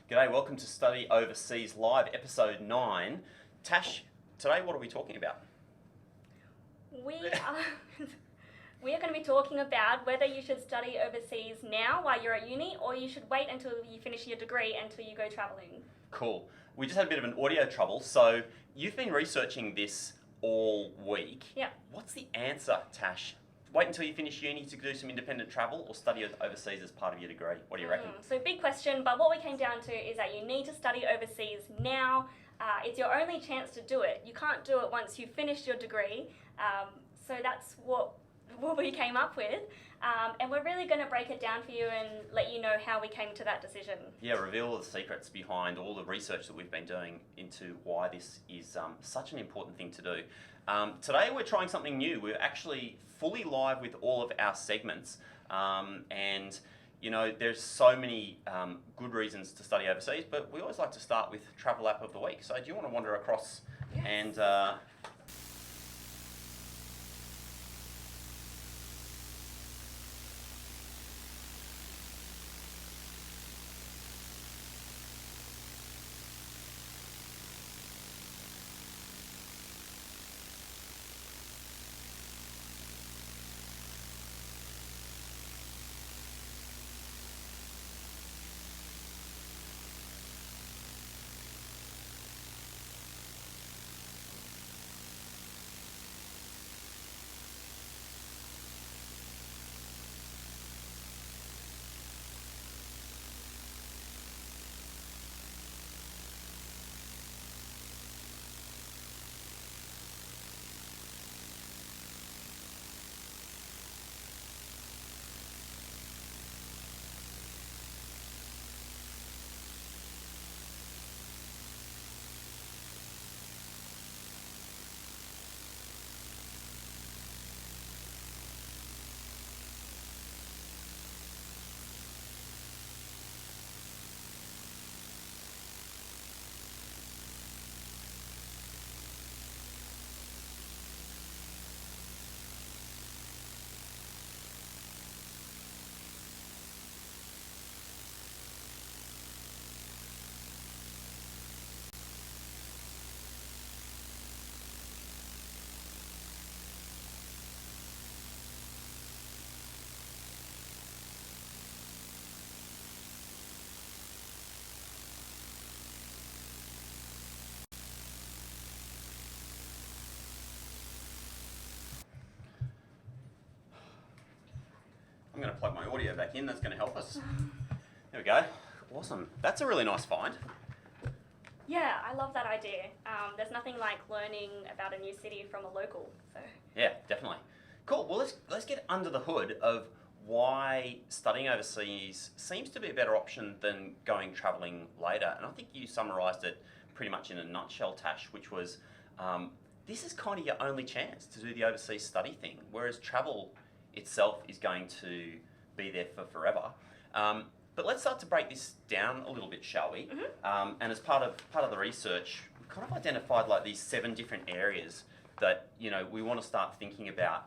G'day, welcome to Study Overseas Live, episode 9. Tash, today what are we talking about? We are, we are going to be talking about whether you should study overseas now while you're at uni, or you should wait until you finish your degree until you go travelling. Cool. We just had a bit of an audio trouble, so you've been researching this all week. Yeah. What's the answer, Tash? Wait until you finish uni to do some independent travel, or study overseas as part of your degree? What do you reckon? So big question, but what we came down to is that you need to study overseas now. It's your only chance to do it. You can't do it once you've finished your degree. So that's what we came up with. And we're really going to break it down for you and let you know how we came to that decision. Yeah, reveal the secrets behind all the research that we've been doing into why this is such an important thing to do. Today we're trying something new. We're actually fully live with all of our segments, and you know, there's so many good reasons to study overseas, but we always like to start with Travel App of the Week. So do you want to wander across and I'm going to plug my audio back in. That's going to help us. There we go. Awesome. That's a really nice find. Yeah, I love that idea. There's nothing like learning about a new city from a local. So Yeah, definitely. Cool. Well, let's get under the hood of why studying overseas seems to be a better option than going travelling later. And I think you summarised it pretty much in a nutshell, Tash, which was this is kind of your only chance to do the overseas study thing, whereas travel itself is going to be there for forever. But let's start to break this down a little bit, shall we? Mm-hmm. And as part of the research, we kind of identified like these 7 different areas that we want to start thinking about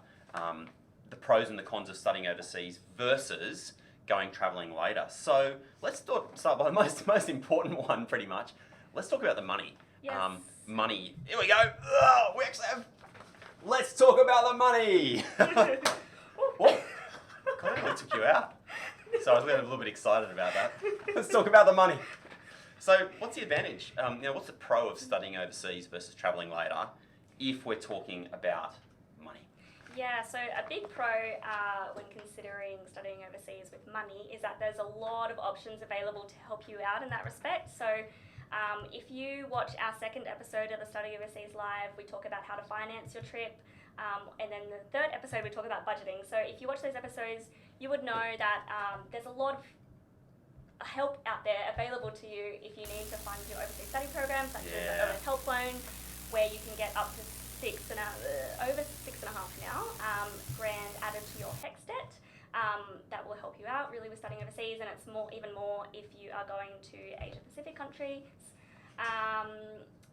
the pros and the cons of studying overseas versus going travelling later. So let's start by the most important one, pretty much. Let's talk about the money. Yes. Money. Here we go. We actually have. Let's talk about the money. What? God, I took you out. So I was a little bit excited about that. Let's talk about the money. So what's the advantage? What's the pro of studying overseas versus travelling later if we're talking about money? Yeah, so a big pro when considering studying overseas with money is that there's a lot of options available to help you out in that respect. So if you watch our second episode of the Study Overseas Live, we talk about how to finance your trip. And then the third episode, we talk about budgeting. So if you watch those episodes, you would know that there's a lot of help out there available to you if you need to fund your overseas study program, such as the Earners Help Loan, where you can get up to over 6.5 now grand added to your HECS debt. That will help you out really with studying overseas, and it's even more if you are going to Asia Pacific countries.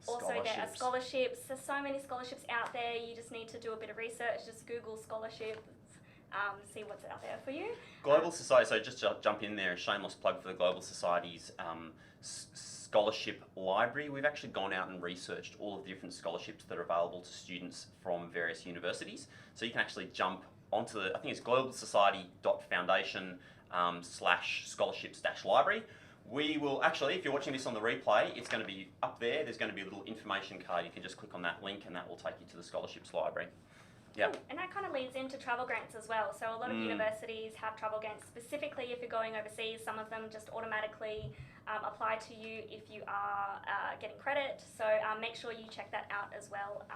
Also, there are scholarships. There's so many scholarships out there. You just need to do a bit of research. Just Google scholarships. see what's out there for you. Global Society, so just to jump in there, a shameless plug for the Global Society's scholarship library. We've actually gone out and researched all of the different scholarships that are available to students from various universities. So you can actually jump onto I think it's globalsociety.foundation /scholarships-library. We will actually, if you're watching this on the replay, it's going to be up there. There's going to be a little information card. You can just click on that link and that will take you to the scholarships library. Yep. Cool. And that kind of leads into travel grants as well. So a lot of universities have travel grants specifically if you're going overseas. Some of them just automatically apply to you if you are getting credit. So make sure you check that out as well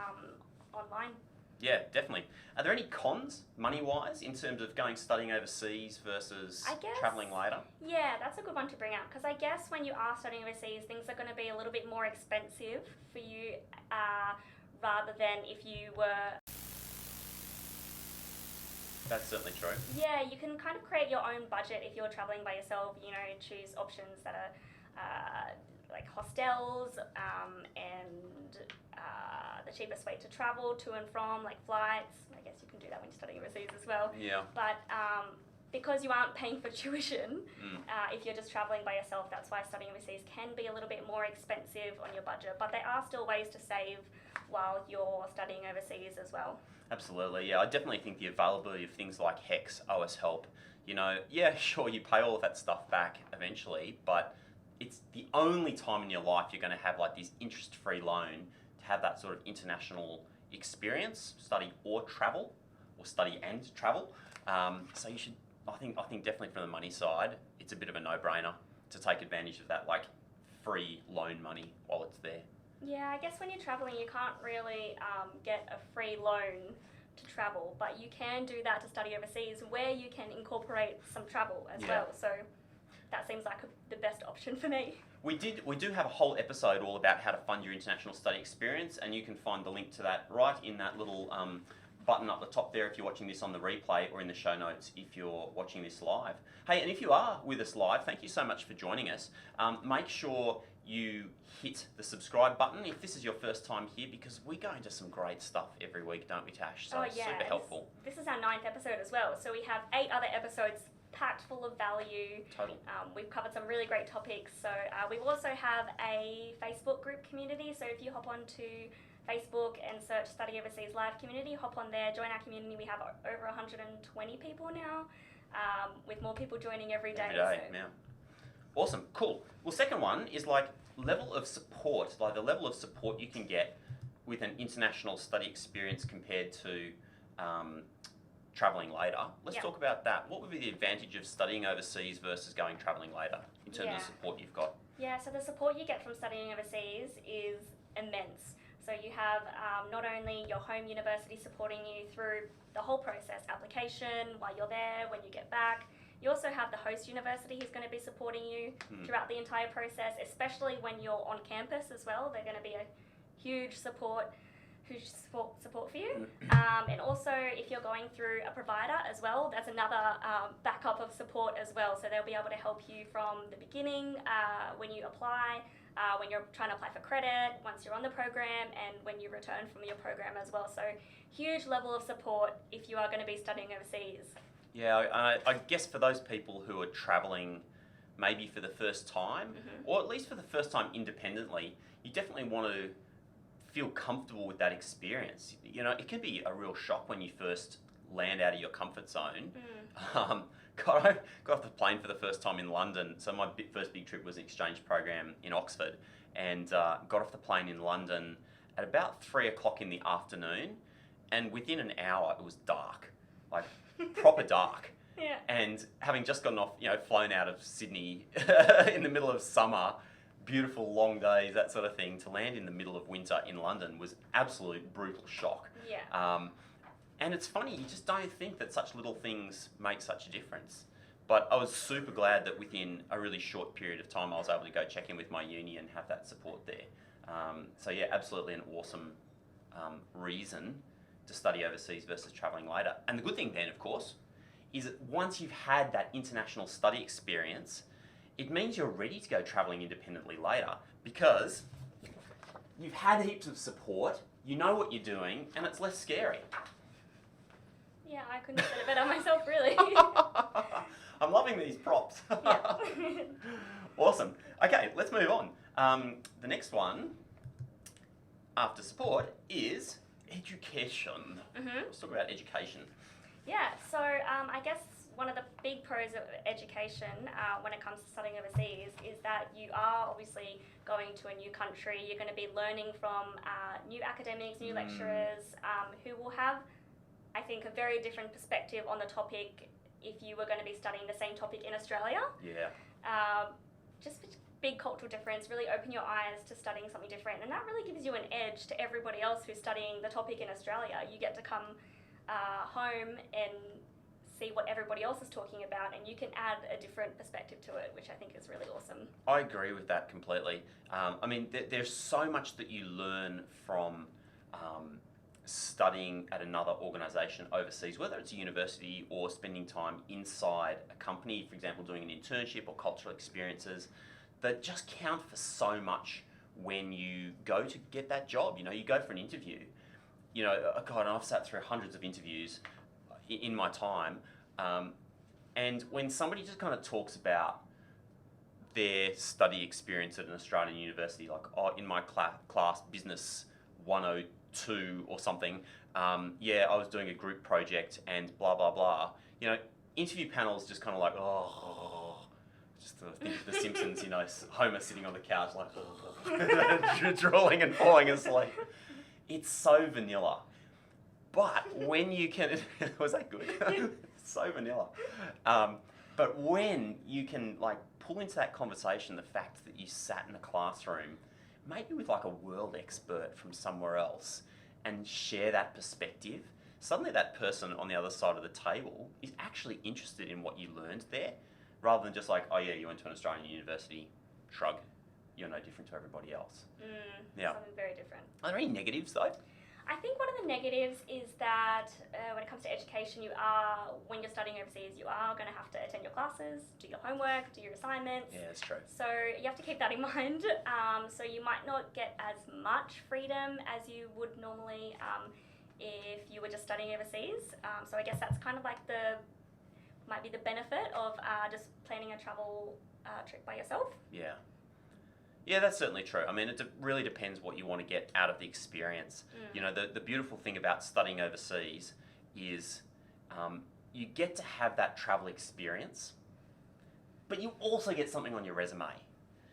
online. Yeah, definitely. Are there any cons, money-wise, in terms of studying overseas versus travelling later? Yeah, that's a good one to bring up because I guess when you are studying overseas, things are going to be a little bit more expensive for you rather than if you were... That's certainly true. Yeah, you can kind of create your own budget if you're travelling by yourself, choose options that are like hostels and the cheapest way to travel to and from, like flights. I guess you can do that when you're studying overseas as well. Yeah. But because you aren't paying for tuition, if you're just travelling by yourself, that's why studying overseas can be a little bit more expensive on your budget. But there are still ways to save while you're studying overseas as well. Absolutely, yeah. I definitely think the availability of things like HECS, OS Help, yeah, sure, you pay all of that stuff back eventually, but it's the only time in your life you're going to have like this interest-free loan to have that sort of international experience, study or travel, or study and travel. So you should, I think definitely from the money side, it's a bit of a no-brainer to take advantage of that like free loan money while it's there. Yeah, I guess when you're travelling, you can't really get a free loan to travel, but you can do that to study overseas where you can incorporate some travel as well. So that seems like the best option for me. We do have a whole episode all about how to fund your international study experience, and you can find the link to that right in that little button up the top there if you're watching this on the replay, or in the show notes if you're watching this live. Hey, and if you are with us live, thank you so much for joining us. Make sure you hit the subscribe button if this is your first time here, because we go into some great stuff every week, don't we, Tash? So it's super helpful. This is our 9th episode as well, so we have 8 other episodes packed full of value. Total. We've covered some really great topics. So we also have a Facebook group community, so if you hop onto Facebook and search Study Overseas Live Community, hop on there, join our community. We have over 120 people now, with more people joining every day. Yeah. Awesome, cool. Well, second one is like level of support, like the level of support you can get with an international study experience compared to travelling later. Let's talk about that. What would be the advantage of studying overseas versus going travelling later in terms of support you've got? Yeah, so the support you get from studying overseas is immense. So you have not only your home university supporting you through the whole process, application, while you're there, when you get back. You also have the host university who's going to be supporting you throughout the entire process, especially when you're on campus as well. They're going to be a huge support for you. And also, if you're going through a provider as well, that's another backup of support as well. So they'll be able to help you from the beginning, when you apply, when you're trying to apply for credit, once you're on the program, and when you return from your program as well. So huge level of support if you are going to be studying overseas. Yeah, I guess for those people who are travelling maybe for the first time, or at least for the first time independently, you definitely want to feel comfortable with that experience. It can be a real shock when you first land out of your comfort zone. I got off the plane for the first time in London. So my first big trip was an exchange program in Oxford, and got off the plane in London at about 3 o'clock in the afternoon, and within an hour it was dark, like proper dark. Yeah. And having just gotten off, flown out of Sydney in the middle of summer, beautiful long days, that sort of thing, to land in the middle of winter in London was absolute brutal shock. Yeah. And it's funny, you just don't think that such little things make such a difference. But I was super glad that within a really short period of time I was able to go check in with my uni and have that support there. So yeah, absolutely an awesome reason to study overseas versus travelling later. And the good thing then, of course, is that once you've had that international study experience, it means you're ready to go travelling independently later, because you've had heaps of support, you know what you're doing, and it's less scary. Yeah, I couldn't have said it better myself, really. I'm loving these props. Yeah. Awesome. Okay, let's move on. The next one after support is education. Let's talk about education. Yeah, so I guess one of the big pros of education when it comes to studying overseas is that you are obviously going to a new country. You're going to be learning from new academics, new lecturers who will have, I think, a very different perspective on the topic if you were going to be studying the same topic in Australia. Yeah. Just big cultural difference, really open your eyes to studying something different, and that really gives you an edge to everybody else who's studying the topic in Australia. You get to come home and see what everybody else is talking about, and you can add a different perspective to it, which I think is really awesome. I agree with that completely. I mean, there's so much that you learn from studying at another organisation overseas, whether it's a university or spending time inside a company, for example, doing an internship or cultural experiences, that just count for so much when you go to get that job. You know, you go for an interview. You know, God, I've sat through hundreds of interviews in my time, and when somebody just kind of talks about their study experience at an Australian university, like, oh, in my class business 102 or something, yeah, I was doing a group project and blah blah blah. You know, interview panels just kind of like, oh, just think of The Simpsons. You know, Homer sitting on the couch like drooling and falling asleep. It's so vanilla. But when you can, was that good? So vanilla. But when you can like pull into that conversation the fact that you sat in a classroom, maybe with like a world expert from somewhere else, and share that perspective, suddenly that person on the other side of the table is actually interested in what you learned there, rather than just like, oh yeah, you went to an Australian university, shrug, you're no different to everybody else. Yeah. Something very different. Are there any negatives though? I think one of the negatives is that when it comes to education, when you're studying overseas, you are going to have to attend your classes, do your homework, do your assignments. Yeah, that's true. So you have to keep that in mind. So you might not get as much freedom as you would normally if you were just studying overseas. So I guess that's kind of like might be the benefit of just planning a travel trip by yourself. Yeah. Yeah, that's certainly true. I mean, it really depends what you want to get out of the experience. You know, the beautiful thing about studying overseas is you get to have that travel experience, but you also get something on your resume.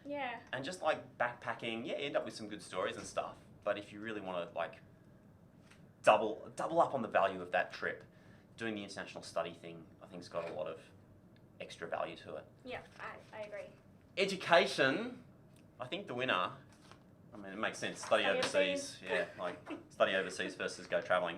Yeah. And just like backpacking, yeah, you end up with some good stories and stuff. But if you really want to like double up on the value of that trip, doing the international study thing, I think, has got a lot of extra value to it. Yeah, I agree. Education. I think the winner, I mean, it makes sense, study overseas. Yeah, like study overseas versus go travelling.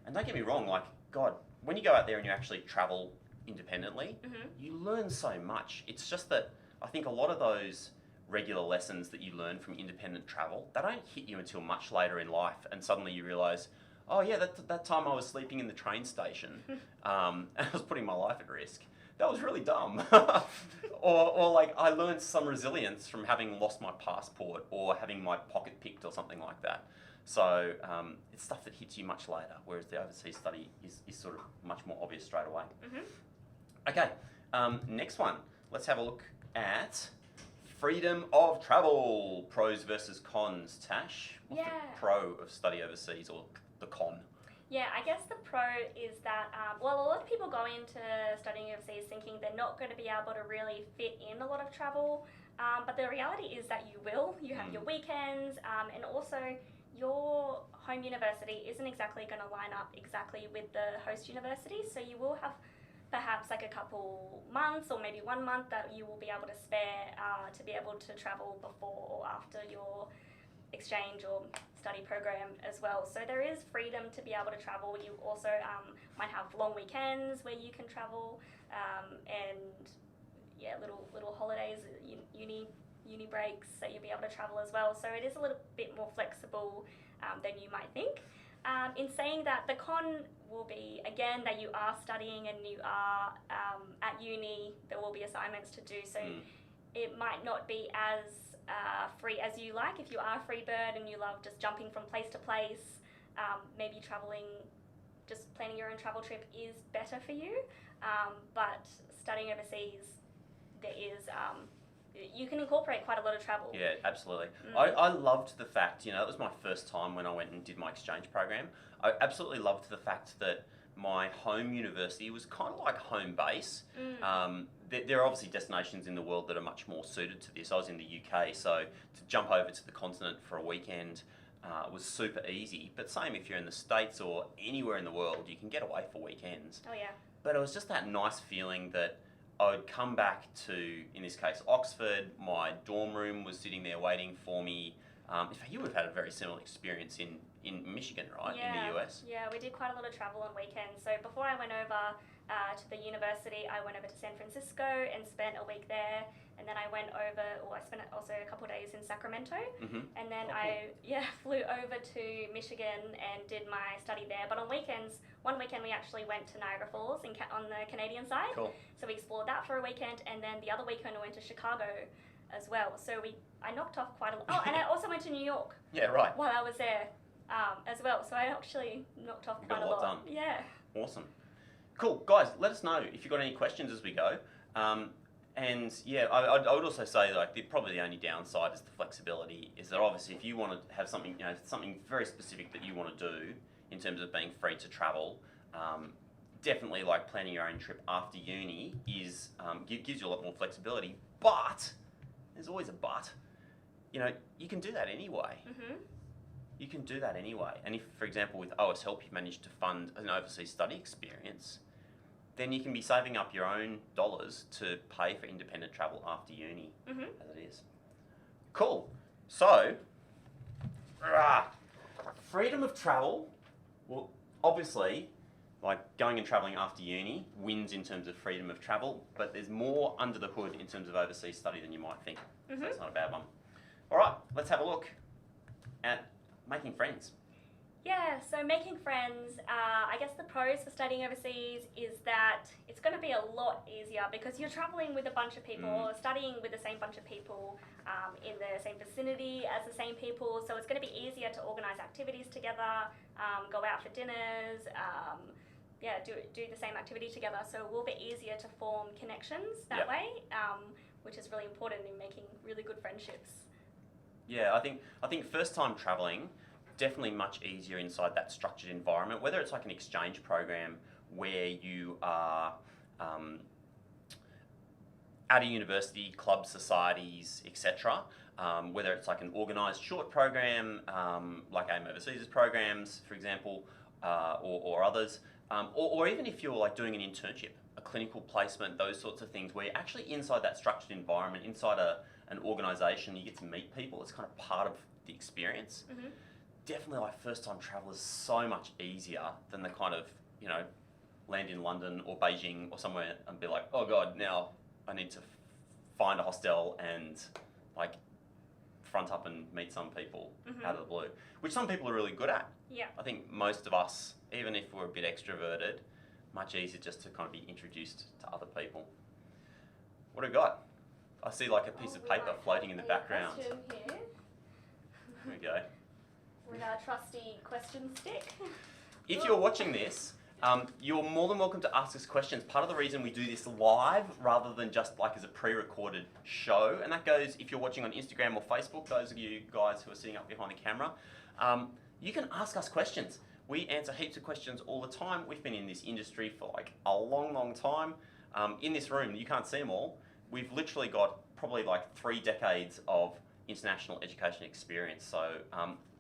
And don't get me wrong, like, God, when you go out there and you actually travel independently, you learn so much. It's just that I think a lot of those regular lessons that you learn from independent travel, they don't hit you until much later in life, and suddenly you realise, oh yeah, that time I was sleeping in the train station and I was putting my life at risk. That was really dumb. or like I learned some resilience from having lost my passport or having my pocket picked or something like that. So it's stuff that hits you much later, whereas the overseas study is sort of much more obvious straight away. Okay, next one. Let's have a look at freedom of travel, pros versus cons. Tash, what's the pro of study overseas or the con? Yeah, I guess the pro is that, a lot of people go into studying overseas thinking they're not going to be able to really fit in a lot of travel, but the reality is that you will. You have your weekends, and also your home university isn't exactly going to line up exactly with the host university, so you will have perhaps like a couple months or maybe 1 month that you will be able to spare to be able to travel before or after your exchange or study program as well. So there is freedom to be able to travel. You also might have long weekends where you can travel, and little holidays, uni breaks that you'll be able to travel as well. So it is a little bit more flexible than you might think. In saying that, the con will be, again, that you are studying and you are at uni, there will be assignments to do, so it might not be as free as you like. If you are a free bird and you love just jumping from place to place, maybe travelling just planning your own travel trip is better for you. But studying overseas, there is you can incorporate quite a lot of travel. Yeah, absolutely. I loved the fact, it was my first time when I went and did my exchange program. I absolutely loved the fact that my home university was kind of like home base. There are obviously destinations in the world that are much more suited to this. I was in the UK, so to jump over to the continent for a weekend was super easy. But same if you're in the States or anywhere in the world, you can get away for weekends. Oh yeah. But it was just that nice feeling that I would come back to, in this case, Oxford. My dorm room was sitting there waiting for me. In fact, you would have had a very similar experience in Michigan, right? Yeah. In the US. Yeah, we did quite a lot of travel on weekends. So before I went over to the university, I went over to San Francisco and spent a week there. And then I went over, I spent also a couple of days in Sacramento. And then I flew over to Michigan and did my study there. But on weekends, one weekend we actually went to Niagara Falls on the Canadian side. Cool. So we explored that for a weekend. And then the other weekend we went to Chicago as well. So I knocked off quite a lot. Oh, and I also went to New York. Yeah, right. While I was there as well. So I actually knocked off quite got a lot done. Yeah. Awesome. Cool. Guys, let us know if you've got any questions as we go. And yeah, I would also say probably the only downside is the flexibility. Is that obviously if you want to have something, something very specific that you want to do in terms of being free to travel, definitely like planning your own trip after uni is gives you a lot more flexibility. But there's always a but. You can do that anyway. You can do that anyway. And if, for example, with OS Help, you've managed to fund an overseas study experience, then you can be saving up your own dollars to pay for independent travel after uni, as it is. Cool. So, freedom of travel, well, obviously, like going and travelling after uni wins in terms of freedom of travel, but there's more under the hood in terms of overseas study than you might think. So it's not a bad one. All right, let's have a look at making friends. Yeah, so making friends, I guess the pros for studying overseas is that it's going to be a lot easier because you're travelling with a bunch of people, or studying with the same bunch of people in the same vicinity as the same people, so it's going to be easier to organise activities together, go out for dinners, do the same activity together, so it will be easier to form connections that way, which is really important in making really good friendships. Yeah, I think first time travelling, definitely much easier inside that structured environment, whether it's like an exchange program where you are at a university, club societies, etc., whether it's like an organised short program, like AIM Overseas programs, for example, or others, or even if you're like doing an internship, a clinical placement, those sorts of things, where you're actually inside that structured environment, inside an organisation, you get to meet people, it's kind of part of the experience. Definitely like first time travel is so much easier than the kind of, land in London or Beijing or somewhere and be like, oh God, now I need to find a hostel and like front up and meet some people out of the blue, which some people are really good at. Yeah. I think most of us, even if we're a bit extroverted, much easier just to kind of be introduced to other people. What do we got? I see like a piece of paper floating in the background. Here. There we go. With our trusty question stick. If you're watching this, you're more than welcome to ask us questions. Part of the reason we do this live rather than just like as a pre-recorded show, and that goes if you're watching on Instagram or Facebook, those of you guys who are sitting up behind the camera, you can ask us questions. We answer heaps of questions all the time. We've been in this industry for like a long, long time. In this room, you can't see them all. We've literally got probably like 3 decades of international education experience. So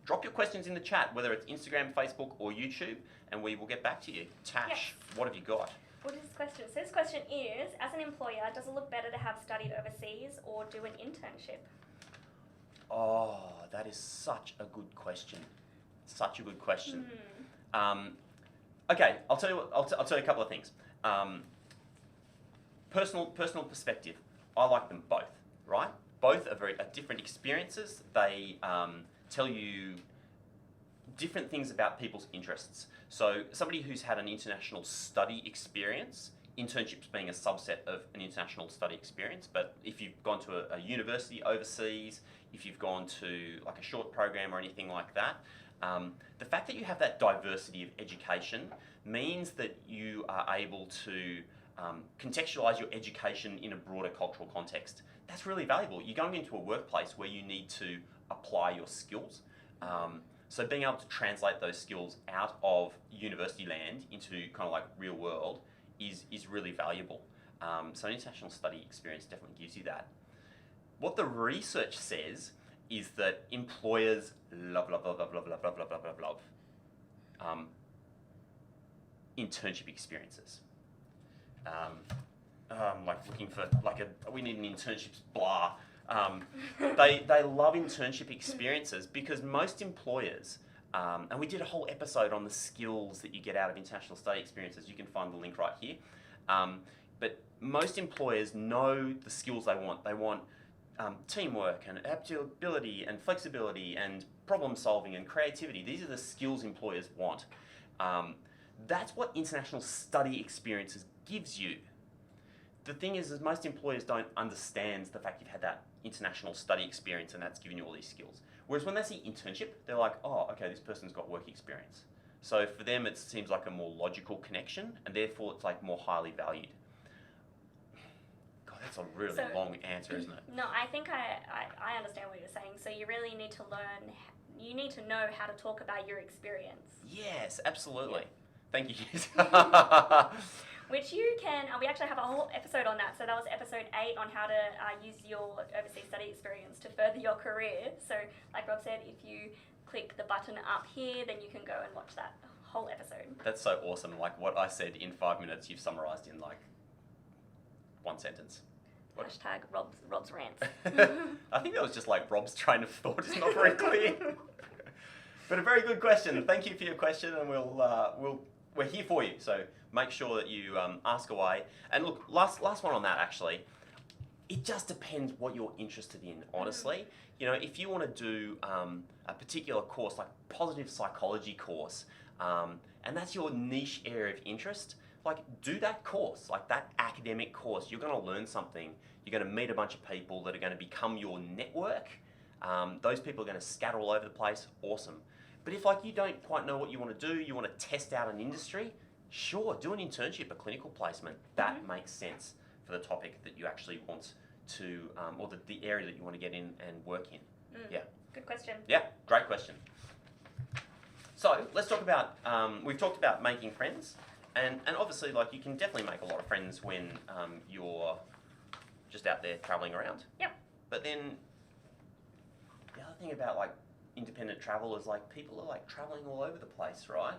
drop your questions in the chat, whether it's Instagram, Facebook, or YouTube, and we will get back to you. Tash, what have you got? What is this question? So this question is, as an employer, does it look better to have studied overseas or do an internship? Oh, that is such a good question. Such a good question. Okay, I'll tell you. I'll tell you a couple of things. Personal perspective. I like them both. Right? Both are different experiences. They tell you different things about people's interests. So somebody who's had an international study experience, internships being a subset of an international study experience, but if you've gone to a university overseas, if you've gone to like a short program or anything like that, The fact that you have that diversity of education means that you are able to contextualize your education in a broader cultural context. That's really valuable. You're going into a workplace where you need to apply your skills. So being able to translate those skills out of university land into kind of like real world is really valuable. So an international study experience definitely gives you that. What the research says is that employers love internship experiences. I'm like looking for we need an internships blah. They love internship experiences because most employers, and we did a whole episode on the skills that you get out of international study experiences. You can find the link right here. But most employers know the skills they want. They want teamwork and adaptability and flexibility and problem solving and creativity. These are the skills employers want. That's what international study experiences gives you. The thing is most employers don't understand the fact you've had that international study experience and that's given you all these skills. Whereas when they see internship, they're like, oh, okay, this person's got work experience. So for them, it seems like a more logical connection, and therefore it's like more highly valued. God, that's a really long answer, isn't it? No, I think I understand what you're saying. So you really need to learn, you need to know how to talk about your experience. Yes, absolutely. Yeah. Thank you. Which you can, we actually have a whole episode on that. So that was episode 8 on how to use your overseas study experience to further your career. So like Rob said, if you click the button up here, then you can go and watch that whole episode. That's so awesome. Like what I said in 5 minutes, you've summarized in like 1 sentence. What? Hashtag Rob's rants. I think that was just like Rob's train of thought is not very clear. But a very good question. Thank you for your question, and we're here for you. So make sure that you ask away. And look, last one on that actually. It just depends what you're interested in, honestly. You know, if you want to do a particular course, like positive psychology course, and that's your niche area of interest, like do that course, like that academic course. You're going to learn something. You're going to meet a bunch of people that are going to become your network. Those people are going to scatter all over the place. Awesome. But if like you don't quite know what you want to do, you want to test out an industry, sure, do an internship, a clinical placement. That makes sense for the topic that you actually want to, or the area that you want to get in and work in. Yeah. Good question. Yeah, great question. So let's talk about, we've talked about making friends, and obviously like you can definitely make a lot of friends when you're just out there traveling around. Yep. But then the other thing about like independent travel is like people are like traveling all over the place, right?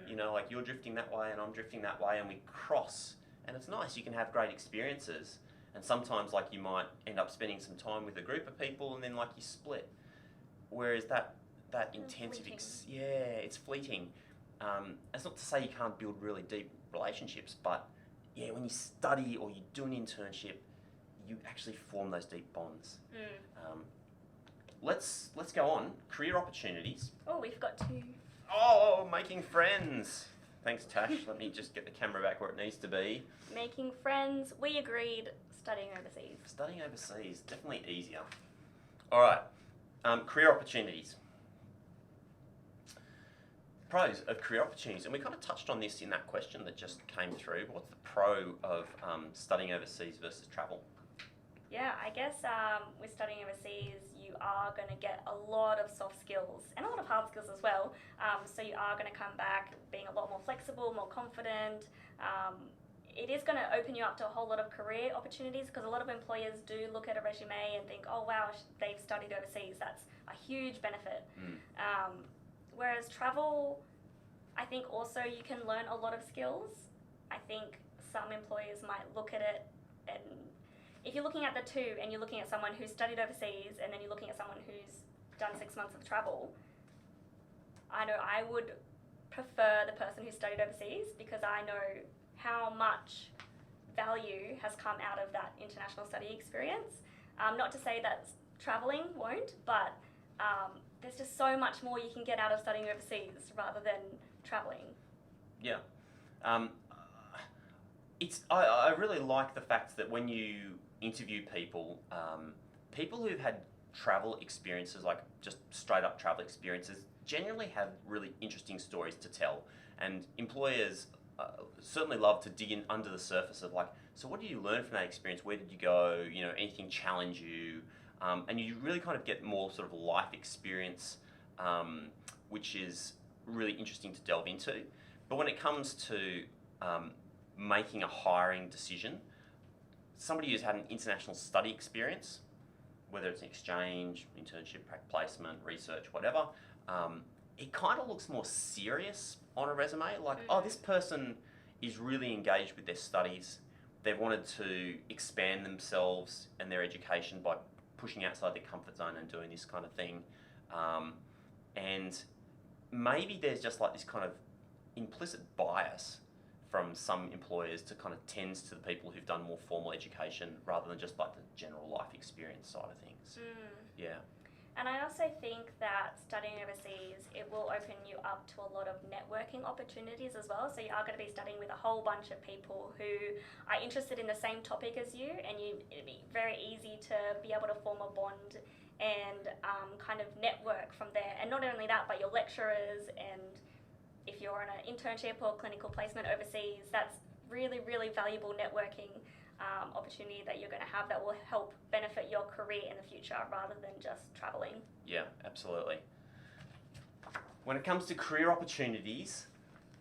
You know, like you're drifting that way and I'm drifting that way and we cross, and it's nice. You can have great experiences, and sometimes like you might end up spending some time with a group of people and then like you split. Whereas that intensive, it's fleeting. That's not to say you can't build really deep relationships, but yeah, when you study or you do an internship, you actually form those deep bonds. Let's go on. Career opportunities. Oh, we've got 2. Oh, making friends. Thanks, Tash. Let me just get the camera back where it needs to be. Making friends. We agreed studying overseas. Studying overseas, definitely easier. All right. Career opportunities. Pros of career opportunities, and we kind of touched on this in that question that just came through. What's the pro of studying overseas versus travel? Yeah, I guess with studying overseas, you are going to get a lot of soft skills and a lot of hard skills as well. So you are going to come back being a lot more flexible, more confident. It is going to open you up to a whole lot of career opportunities, because a lot of employers do look at a resume and think, oh wow, they've studied overseas. That's a huge benefit. Whereas travel, I think also you can learn a lot of skills. I think some employers might look at it, and if you're looking at the two and you're looking at someone who's studied overseas and then you're looking at someone who's done 6 months of travel, I know I would prefer the person who studied overseas, because I know how much value has come out of that international study experience. Not to say that traveling won't, but there's just so much more you can get out of studying overseas rather than traveling. Yeah. I really like the fact that when you interview people, people who've had travel experiences, like just straight up travel experiences, generally have really interesting stories to tell, and employers certainly love to dig in under the surface of like, so what did you learn from that experience? Where did you go? You know, anything challenge you? And you really kind of get more sort of life experience, which is really interesting to delve into. But when it comes to making a hiring decision, somebody who's had an international study experience, whether it's an exchange, internship, placement, research, whatever, it kind of looks more serious on a resume. Like, oh, this person is really engaged with their studies. They've wanted to expand themselves and their education by pushing outside their comfort zone and doing this kind of thing. And maybe there's just like this kind of implicit bias from some employers to kind of tends to the people who've done more formal education rather than just like the general life experience side of things. Yeah. And I also think that studying overseas, it will open you up to a lot of networking opportunities as well. So you are going to be studying with a whole bunch of people who are interested in the same topic as you, and it'll be very easy to be able to form a bond and kind of network from there. And not only that, but your lecturers, and if you're on an internship or clinical placement overseas, that's really, really valuable networking opportunity that you're going to have that will help benefit your career in the future rather than just traveling. Yeah, absolutely. When it comes to career opportunities,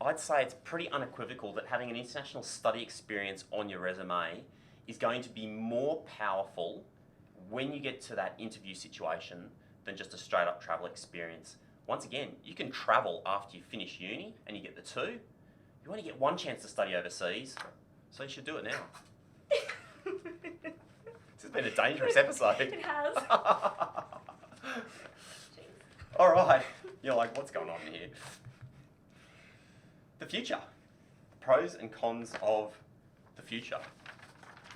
I'd say it's pretty unequivocal that having an international study experience on your resume is going to be more powerful when you get to that interview situation than just a straight up travel experience. Once again, you can travel after you finish uni and you get the two. You only get one chance to study overseas, so you should do it now. This has been a dangerous episode. It has. All right. You're like, what's going on here? The future. Pros and cons of the future.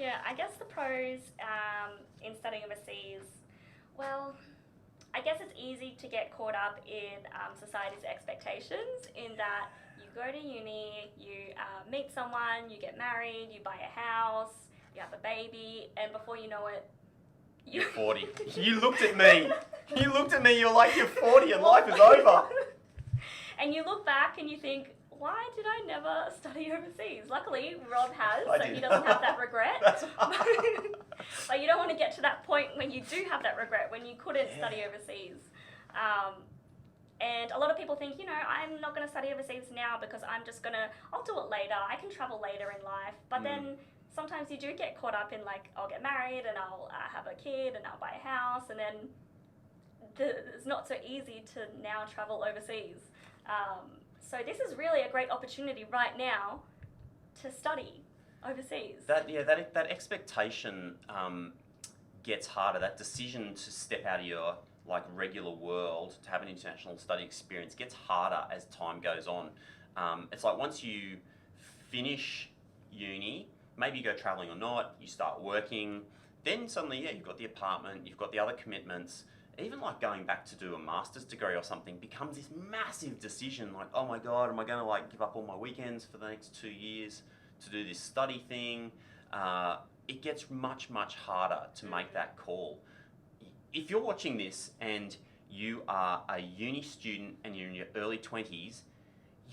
Yeah, I guess the pros in studying overseas, well, I guess it's easy to get caught up in society's expectations in that you go to uni, you meet someone, you get married, you buy a house, you have a baby, and before you know it, You're 40. You looked at me. You looked at me, you're like, you're 40 and life is over. And you look back and you think, why did I never study overseas? Luckily, Rob has, so he doesn't have that regret. But you don't want to get to that point when you do have that regret, when you couldn't study overseas. And a lot of people think, you know, I'm not going to study overseas now because I'll do it later. I can travel later in life. But then sometimes you do get caught up in like, I'll get married and I'll have a kid and I'll buy a house, and then it's not so easy to now travel overseas. So this is really a great opportunity right now to study overseas. That expectation gets harder. That decision to step out of your like regular world to have an international study experience gets harder as time goes on. It's like once you finish uni, maybe you go traveling or not, you start working, then suddenly, you've got the apartment, you've got the other commitments. Even like going back to do a master's degree or something becomes this massive decision. Like, oh my God, am I going to like give up all my weekends for the next 2 years to do this study thing? It gets much, much harder to make that call. If you're watching this and you are a uni student and you're in your early 20s,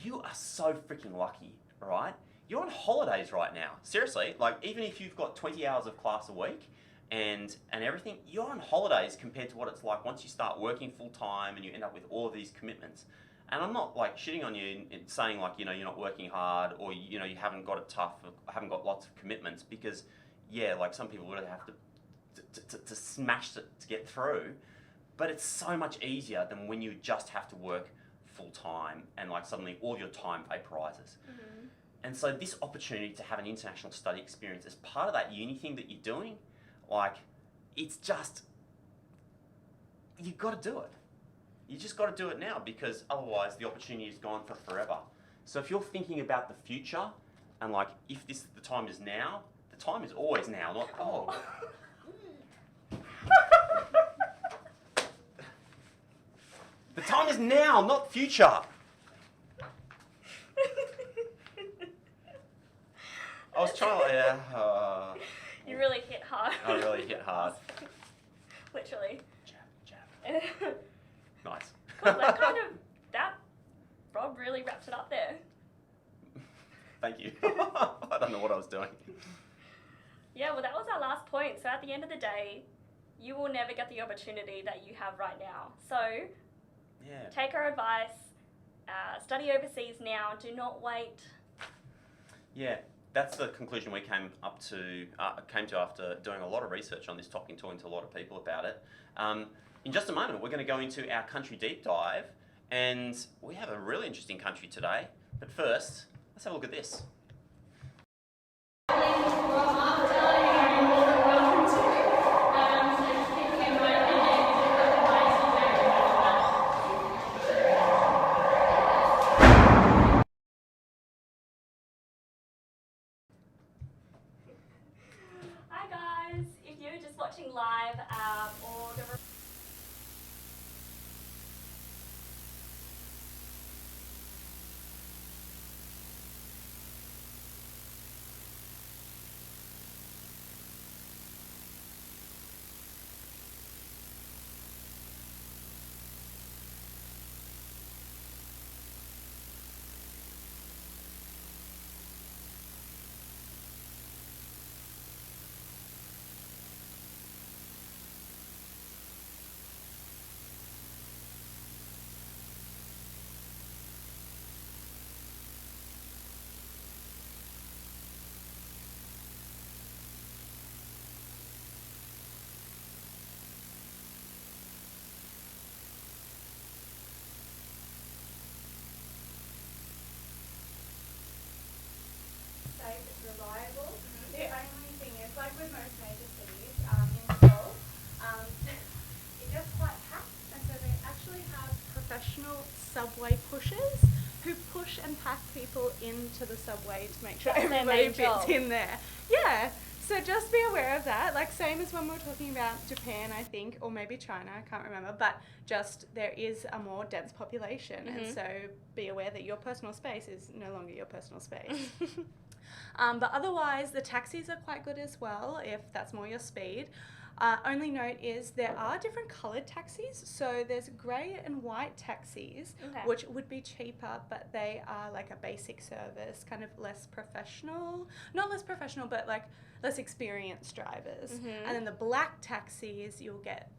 you are so freaking lucky, right? You're on holidays right now. Seriously, like even if you've got 20 hours of class a week and everything, you're on holidays compared to what it's like once you start working full time and you end up with all of these commitments. And I'm not like shitting on you and saying like, you know, you're not working hard or, you know, you haven't got it tough, or haven't got lots of commitments, because like some people would have to smash it to get through. But it's so much easier than when you just have to work full time and like suddenly all your time vaporizes. And so this opportunity to have an international study experience as part of that uni thing that you're doing, like, it's just, you've got to do it. You just got to do it now, because otherwise the opportunity is gone for forever. So if you're thinking about the future and like, if the time is now, the time is always now, not, The time is now, not future. I was trying to, You really hit hard. I really hit hard. Literally. Jab. Nice. Cool, that kind of Rob really wrapped it up there. Thank you. I don't know what I was doing. Yeah, well, that was our last point. So at the end of the day, you will never get the opportunity that you have right now. So Yeah. take our advice, study overseas now, do not wait. Yeah, that's the conclusion we came to after doing a lot of research on this topic and talking to a lot of people about it. In just a moment, we're going to go into our country deep dive, and we have a really interesting country today. But first, let's have a look at this. Hi guys, if you're just watching live or the safe, it's reliable. The only thing is, like with most major cities in Seoul, it gets quite packed, and so they actually have professional subway pushers who push and pack people into the subway to make sure That's their everybody main fits job. in there. Yeah. So just be aware of that. Like same as when we were talking about Japan, I think, or maybe China, I can't remember, but just there is a more dense population, and so be aware that your personal space is no longer your personal space. But otherwise, the taxis are quite good as well, if that's more your speed. Only note is there are different coloured taxis. So there's grey and white taxis, Okay. which would be cheaper, but they are like a basic service, kind of less professional. Not less professional, but like less experienced drivers. And then the black taxis, you'll get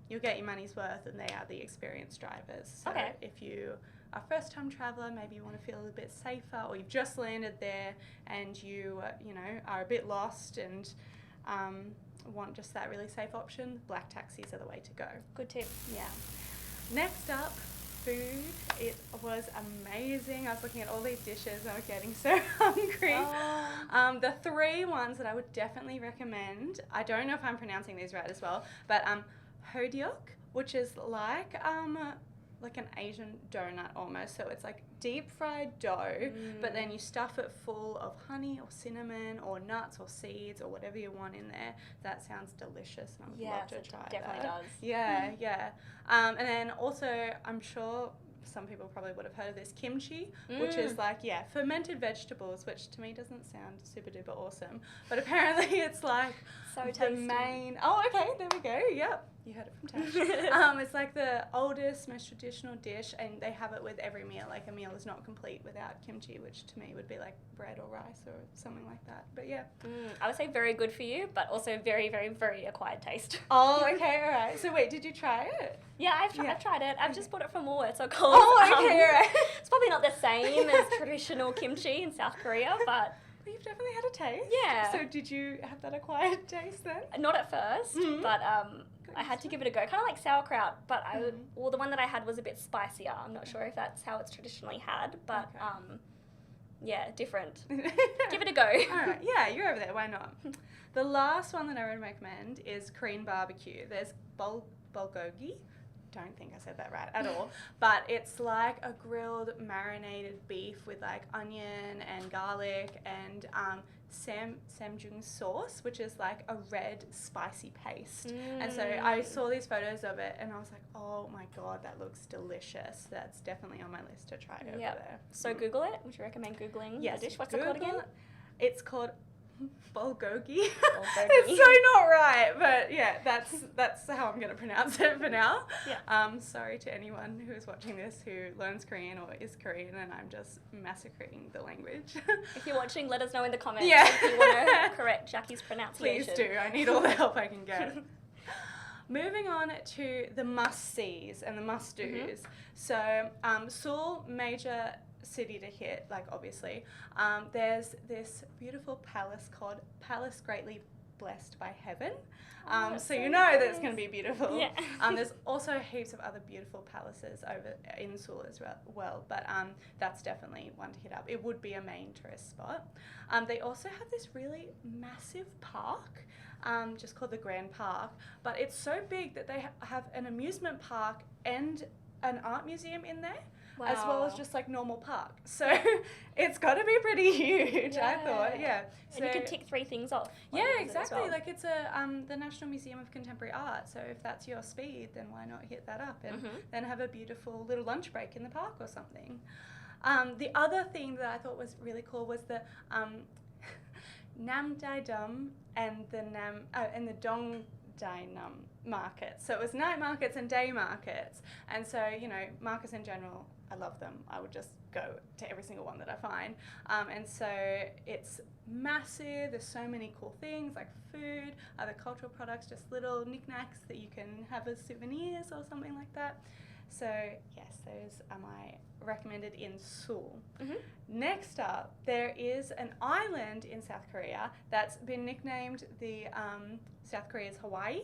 your money's worth, and they are the experienced drivers. So Okay. if you are a first-time traveller, maybe you want to feel a little bit safer, or you've just landed there and you are a bit lost and want just that really safe option, black taxis are the way to go. Good tip. Yeah. Next up, food. It was amazing. I was looking at all these dishes and I was getting so hungry. Oh. The three ones that I would definitely recommend, I don't know if I'm pronouncing these right as well, but hodeok, which is like an Asian donut almost. So it's like deep fried dough, but then you stuff it full of honey or cinnamon or nuts or seeds or whatever you want in there. That sounds delicious, and I would love Yes, to it try definitely that. does. Yeah, yeah. And then also, I'm sure some people probably would have heard of this kimchi, which is like, fermented vegetables, which to me doesn't sound super duper awesome, but apparently it's like So the tasty. main. Oh, okay, there we go. Yep, you heard it from Tash. It's like the oldest, most traditional dish, and they have it with every meal. Like a meal is not complete without kimchi, which to me would be like bread or rice or something like that. But yeah. I would say very good for you, but also very, very, very acquired taste. Oh, okay, all right. So wait, did you try it? Yeah, I've Yeah. tried it. I've just bought it from Woolworths or Coles. Oh, okay, all right. It's probably not the same as traditional kimchi in South Korea, but Well, you've definitely had a taste. Yeah. So did you have that acquired taste then? not at first. Mhm. But I had to give it a go. Kind of like sauerkraut, but the one that I had was a bit spicier. I'm not sure if that's how it's traditionally had, but Okay. different. Give it a go. All right, yeah, you're over there. Why not? The last one that I would recommend is Korean barbecue. There's bulgogi. Don't think I said that right at all, but it's like a grilled marinated beef with like onion and garlic and samjung sauce, which is like a red spicy paste. And so I saw these photos of it and I was like, oh my god, that looks delicious. That's definitely on my list to try over Yep. there. So Google it. Would you recommend Googling Yes, the dish? What's it called again? Google- It's called bulgogi. Bulgogi. It's so not right, but yeah, that's how I'm going to pronounce it for now. Yeah. Sorry to anyone who is watching this who learns Korean or is Korean, and I'm just massacring the language. If you're watching, let us know in the comments Yeah. if you want to correct Jackie's pronunciation. Please do. I need all the help I can get. Moving on to the must-sees and the must-dos. So, Seoul, major city to hit, like obviously. There's this beautiful palace called Palace Greatly Blessed by Heaven. That's So so you know that it's nice. going to be beautiful. Yeah. There's also heaps of other beautiful palaces over in Seoul as well, but that's definitely one to hit up. It would be a main tourist spot. They also have this really massive park, just called the Grand Park, but it's so big that they have an amusement park and an art museum in there, as well as Wow. just like normal park. So it's got to be pretty huge, I thought. Yeah. And you can tick 3 things off. Yeah, when you visit as exactly. well. Like it's the National Museum of Contemporary Art. So if that's your speed, then why not hit that up and then have a beautiful little lunch break in the park or something. The other thing that I thought was really cool was the Namdae-dum and the Dongdae-num markets. So it was night markets and day markets. And so, you know, markets in general, I love them. I would just go to every single one that I find. And so it's massive. There's so many cool things like food, other cultural products, just little knickknacks that you can have as souvenirs or something like that. So yes, those are my recommended in Seoul. Next up, there is an island in South Korea that's been nicknamed the South Korea's Hawaii,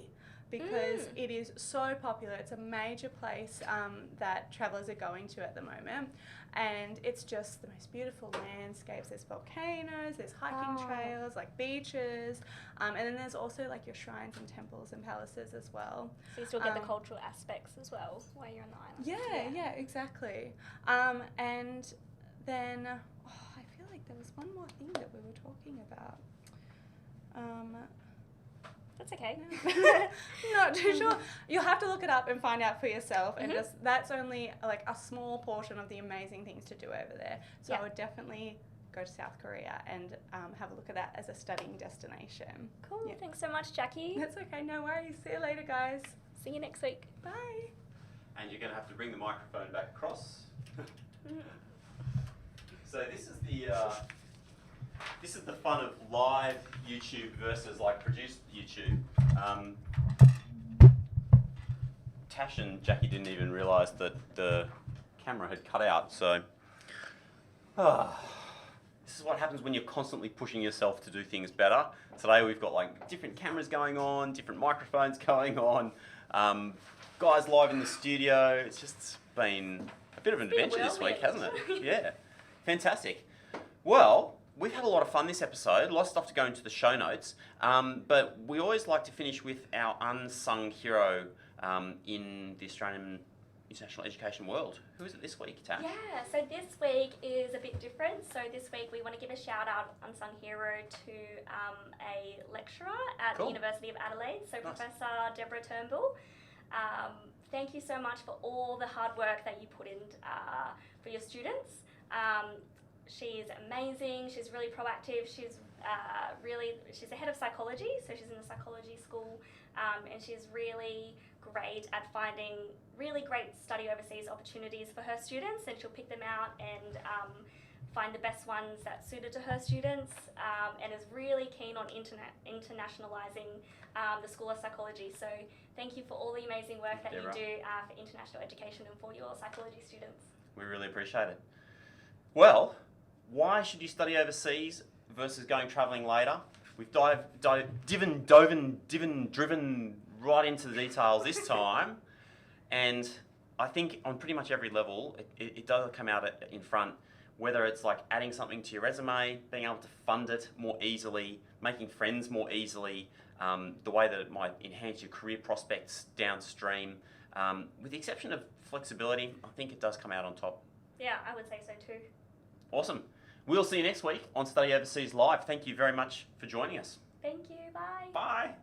because it is so popular. It's a major place that travellers are going to at the moment, and it's just the most beautiful landscapes. There's volcanoes, there's hiking trails, like beaches, and then there's also like your shrines and temples and palaces as well. So you still get the cultural aspects as well while you're on the island. Yeah, exactly. And then I feel like there was one more thing that we were talking about. That's okay. Not too sure. You'll have to look it up and find out for yourself. And just that's only like a small portion of the amazing things to do over there. So I would definitely go to South Korea and have a look at that as a studying destination. Cool. Yeah. Thanks so much, Jackie. That's okay. No worries. See you later, guys. See you next week. Bye. And you're going to have to bring the microphone back across. So this is the fun of live YouTube versus like produced YouTube. Tash and Jackie didn't even realise that the camera had cut out, so this is what happens when you're constantly pushing yourself to do things better. Today we've got like different cameras going on, different microphones going on, guys live in the studio. It's just been a bit of an adventure this week, hasn't it? Yeah, fantastic. Well, we've had a lot of fun this episode, a lot of stuff to go into the show notes, but we always like to finish with our unsung hero in the Australian international education world. Who is it this week, Tash? Yeah, so this week is a bit different. So this week we want to give a shout out, unsung hero, to a lecturer at the University of Adelaide, so Professor Deborah Turnbull. Thank you so much for all the hard work that you put in for your students. She's amazing. She's really proactive. She's the head of psychology, so she's in the psychology school, and she's really great at finding really great study overseas opportunities for her students, and she'll pick them out and find the best ones that suited to her students, and is really keen on internationalising the School of Psychology. So thank you for all the amazing work that you do for international education and for your psychology students. We really appreciate it. Well, why should you study overseas versus going travelling later? We've driven right into the details this time, and I think on pretty much every level it does come out in front, whether it's like adding something to your resume, being able to fund it more easily, making friends more easily, the way that it might enhance your career prospects downstream. With the exception of flexibility, I think it does come out on top. Yeah, I would say so too. Awesome. We'll see you next week on Study Overseas Live. Thank you very much for joining us. Thank you. Bye. Bye.